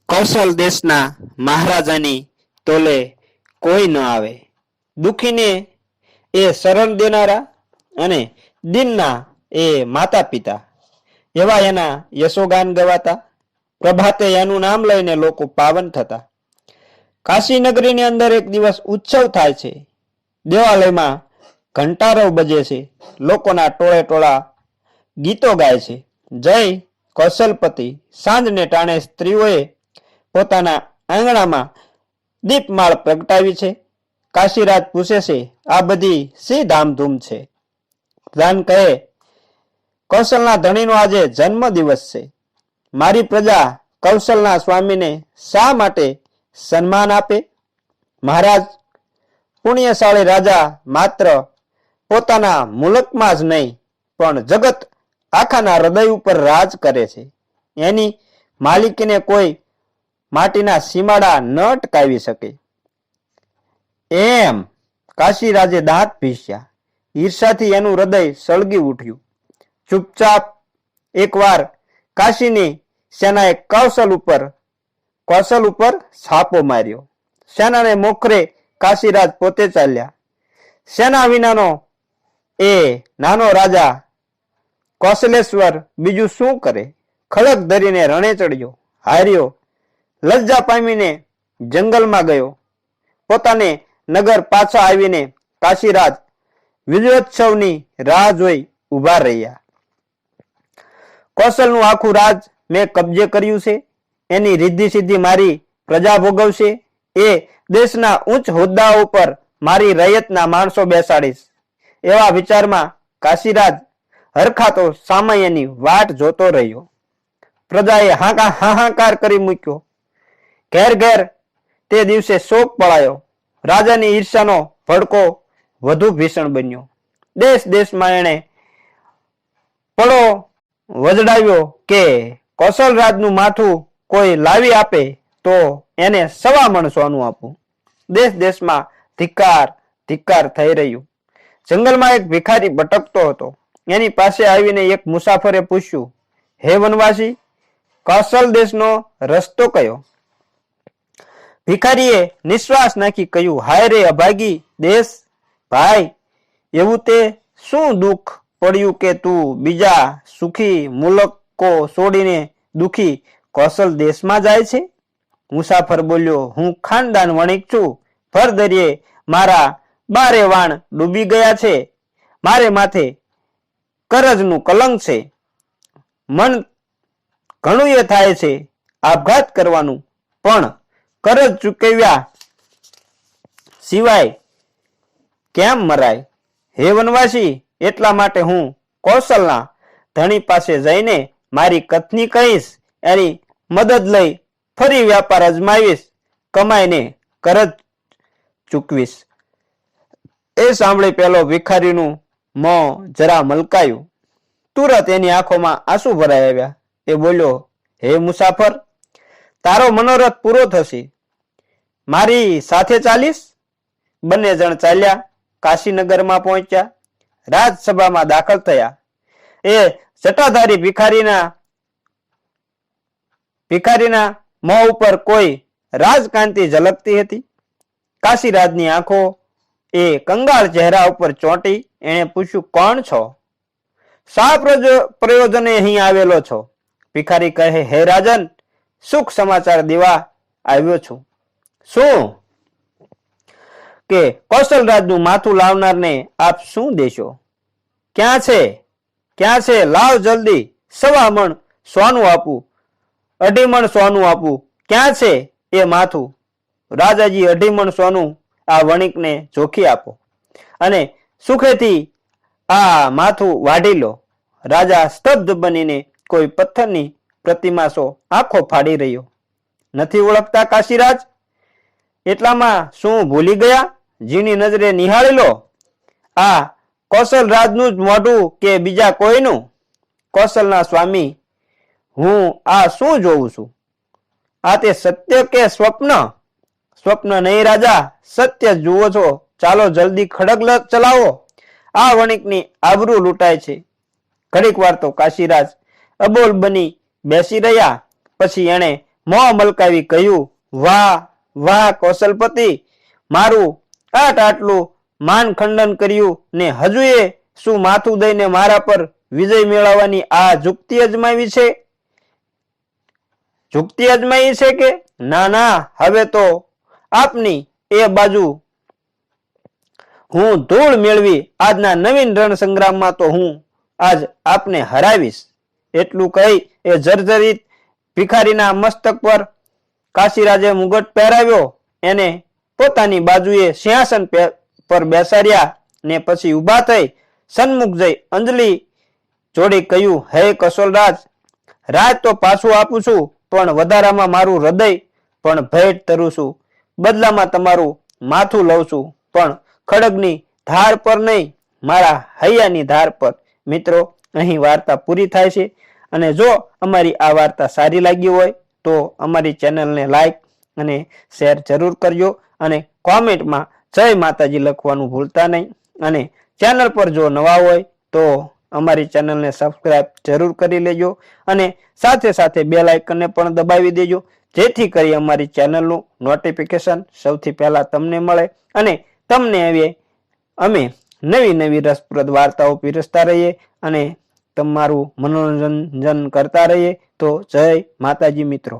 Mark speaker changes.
Speaker 1: કૌશલ દેશના મહારાજાની તોલે કોઈ ન આવે. દુખીને એ શરણ દેનારા અને દિનના એ માતા પિતા એવા એના યશોગાન ગવાતા. પ્રભાતે એનું નામ લઈને લોકો પાવન થતા. કાશી નગરીની અંદર એક દિવસ ઉત્સવ થાય છે. દેવાલયમાં ઘંટારવ બજે છે. લોકોના ટોળે ટોળા ગીતો ગાય છે. જય કૌશલપતિ. સાંજને ટાણે સ્ત્રીઓએ પોતાના આંગણામાં દીપમાળ પ્રગટાવી છે. કાશીરાજ પૂછે છે, આ બધી શી ધામધૂમ છે? પ્રધાન કહે, કૌશલના ધણીનો આજે જન્મ દિવસ છે. મારી પ્રજા કૌશલના સ્વામીને શા માટે સન્માન આપે? મહારાજ, પુણ્યશાળી રાજા માત્ર પોતાના મુલકમાં જ નહીં પણ જગત આખાના હૃદય ઉપર રાજ કરે છે. એની માલિકીને કોઈ માટીના સીમાડા ન અટકાવી શકે. એમ કાશીરાજે દાંત ભીષ્યા. ઈર્ષાથી એનું હૃદય સળગી ઉઠ્યું. ચૂપચાપ એકવાર કાશીની સેનાએ કૌશલ ઉપર છાપો માર્યો. સેનાને મોખરે કાશીરાજ પોતે ચાલ્યા. સેના વિનાનો એ નાનો રાજા કૌશલેશ્વર બીજું શું કરે? ખડક ધરીને રણે ચડ્યો, હાર્યો. લજ્જા પામીને જંગલમાં ગયો. પોતાને નગર પાછા આવીને કાશીરાજ વિજયોત્સવની રાહ જોઈ ઉભા રહ્યા. કૌશલનું આખું રાજ મેં કબજે કર્યું છે. એની રિદ્ધિ સિદ્ધિ મારી પ્રજા ભોગવશે. એ દેશના ઉચ્ચ હોદ્દાઓ ઉપર મારી રૈયતના માણસો બેસાડીશ. એવા વિચારમાં કાશીરાજ હરખાતો સામયની વાટ જોતો રહ્યો. પ્રજાએ હાહાકાર કરી મૂક્યો. ઘેર ઘેર તે દિવસે શોક પળાયો. રાજાની ઈર્ષાનો ભડકો વધુ ભીષણ બન્યો. દેશ દેશમાં એણે પડો વજડાવ્યો કે કૌશલરાજનું માથું કોઈ લાવી આપે તો એને 1.25 મણ સોનું આપું. દેશ દેશમાં ધિક્કાર ધિક્કાર થઈ રહ્યું. જંગલમાં એક ભિખારી ભટકતો હતો. એની પાસે આવીને એક મુસાફરે પૂછ્યું, હે વનવાસી, કૌશલ દેશનો રસ્તો કયો? ભિખારીએ નિશ્વાસ નાખી કહ્યું, હાય રે અભાગી દેશ ભાઈ, એવું તે શું દુઃખ પડ્યું કે તું બીજા સુખી મુલકો છોડીને દુખી કૌશલ દેશમાં જાય છે? મુસાફર બોલ્યો, હું ખાનદાન વણિક છું. ભર દરિયે મારા 12 વાણ ડૂબી ગયા છે. મારે માથે કરજનું કલંક છે. મન ઘણું એ થાય છે આપઘાત કરવાનું, પણ કરજ ચૂકવ્યા સિવાય કેમ મરાય? હે વનવાસી, એટલા માટે હું કૌશલના ધણી પાસે જઈને મારી કથની કહીશ. એની મદદ લઈ ફરી વ્યાપાર અજમાવીશ. કમાઈને કરજ ચૂકવીશ. એ સાંભળી પેલો ભિખારીનું મોં જરા મલકાયું. તુરત એની આંખોમાં આંસુ ભરાઈ આવ્યા. એ બોલ્યો, હે મુસાફર, તારો મનોરથ પૂરો થશે. મારી સાથે ચાલીશ? બંને જણ ચાલ્યા. કાશીનગરમાં પહોંચ્યા. રાજસભામાં દાખલ થયા. એ જટાધારી ભિખારીના મોં ઉપર કોઈ રાજકાંતિ ઝલકતી હતી. કાશીરાજની આંખો એ કંગાળ ચહેરા ઉપર ચોંટી. એણે પૂછ્યું, કોણ છો? શા પ્રયોજને અહીં આવેલો છો? ભિખારી કહે, હે રાજન, સુખ સમાચાર દેવા આવ્યો છું. શું? કે કૌશલરાજનું માથું લાવનારને આપ શું દેશો? ક્યાં છે? ક્યાં છે? લાવ જલ્દી. 1.25 મણ સોનું આપું. 2.5 મણ સોનું આપું. ક્યાં છે એ માથું? રાજાજી, 2.5 મણ સોનું આ વણિકને જોખી આપો અને સુખેથી આ માથું વાઢી લો. રાજા સ્તબ્ધ બનીને કોઈ પથ્થરની પ્રતિમા સો આંખો ફાડી રહ્યો. નથી ઓળખતા કાશીરાજ? એટલામાં શું ભૂલી ગયા? જીની નજરે નિહાળી લો. આ કૌશલરાજનું જ મોઢું કે બીજા કોઈનું? કૌશલના સ્વામી, હું આ શું જોઉં છું? આ તે સત્ય કે સ્વપ્ન? સ્વપ્ન નહીં રાજા, સત્ય જુઓ છો. ચાલો જલ્દી ખડગ ચલાવો. આ વણિકની આબરૂ લૂંટાય છે. ઘડીક વાર તો કાશીરાજ અબોલ બની બેસી રહ્યા. પછી એણે મોં મલકાવી કહ્યું, વાહ વાહ કૌશલપતિ, મારું આટલું માન ખંડન કર્યું ને હજુએ શું માથું દઈને મારા પર વિજય મેળવવાની આ જુક્તિ અજમાવી છે? જુક્તિ અજમાવી છે કે ના ના, હવે તો આપની એ બાજુ હું ધૂળ મેળવી આજના નવીન રણ સંગ્રામમાં તો હું આજ આપને હરાવીશ. એટલું કહી એ જર્જરિત ભિખારીના મસ્તક પર કાશીરાજે મુગટ પહેરાવ્યો, એને પોતાની બાજુએ સિંહાસન પર બેસાડ્યા ને પછી ઊભા થઈ સન્મુખ જઈ અંજલિ જોડી કહ્યું, હે કૌશલરાજ, રાજ તો પાછું આપું છું, પણ વધારામાં મારું હૃદય પણ ભેટ ધરું છું. બદલામાં તમારું માથું લઉં છું, પણ ખડગની ધાર પર નહીં, મારા હૈયાની ધાર પર. મિત્રો, અહીં વાર્તા પૂરી થાય છે. અને જો અમારી આ વાર્તા સારી લાગી હોય તો અમારી ચેનલને લાઈક અને શેર જરૂર કરજો અને કોમેન્ટમાં જય માતાજી લખવાનું ભૂલતા નહીં. અને ચેનલ પર જો નવા હોય તો અમારી ચેનલને સબસ્ક્રાઇબ જરૂર કરી લેજો અને સાથે સાથે બેલ આઇકનને પણ દબાવી દેજો, જેથી કરી અમારી ચેનલનું નોટિફિકેશન સૌથી પહેલા તમને મળે અને તમને અમે નવી રસપ્રદ વાર્તાઓ પીરસતા રહીએ અને તમારું મનોરંજન કરતા રહીએ. તો જય માતાજી મિત્રો.